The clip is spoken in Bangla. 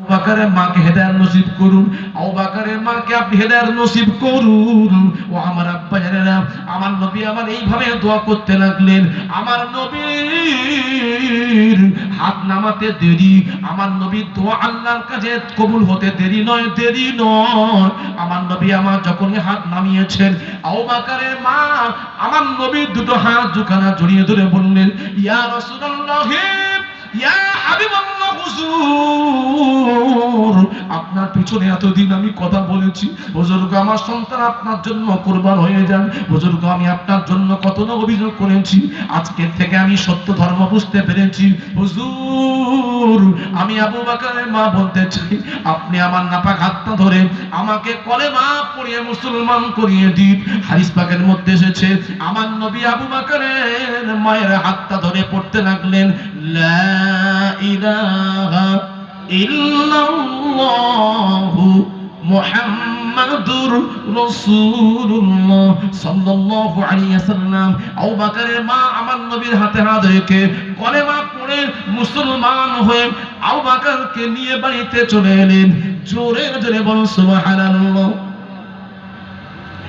বাকারের মাকে হেদায়েত নসিব করুন, আবু বকরের মাকে আপনি হেদায়েত নসিব করুন। ও আমার আব্বা জানেরা, আমার নবী আমার এইভাবে দোয়া করতে লাগলেন। আমার নবীর হাত নামাতে দেরি, আমার নবীর দোয়া আল্লাহর কাছে কবুল হতে দেরি নয়, দেরি নয়। আমার নবী আমার যখনই হাত নামিয়েছেন, আবু বকরের মা আমার নবীর দুটো হাত দুখানা জড়িয়ে ধরে বললেন, ইয়া রাসূলুল্লাহ, ইয়া হাবিবাল্লাহ, হুজুর আপনার পিছনে এতদিন আমি কথা বলেছি, হুজুর গো আমার সন্তান আপনার জন্য কুরবান হয়ে যান, হুজুর গো আমি আপনার জন্য কত না অভিযোগ করেছি, আজকের থেকে আমি সত্য ধর্ম বুঝতে পেরেছি। হুজুর আমি আবু বকরের মা বলতে চাই, আপনি আমার নাপাক হাতটা ধরে আমাকে কলেমা পড়িয়ে মুসলমান করিয়ে দিন। হাদিস পাকের মধ্যে এসেছে, আমার নবী আবু বকরের মায়ের হাতটা ধরে পড়তে লাগলেন, লা ইলাহা ইল্লাল্লাহু মুহাম্মাদুর রাসূলুল্লাহ সাল্লাল্লাহু আলাইহি ওয়াসাল্লাম। আবু বকরের মা আমার নবীর হাতে হাত রেখে কলেমা পড়ে মুসলমান হয়ে আবু বকরকে নিয়ে বাড়িতে চলে এলেন। জোরে জোরে বলুন সুবহানাল্লাহ।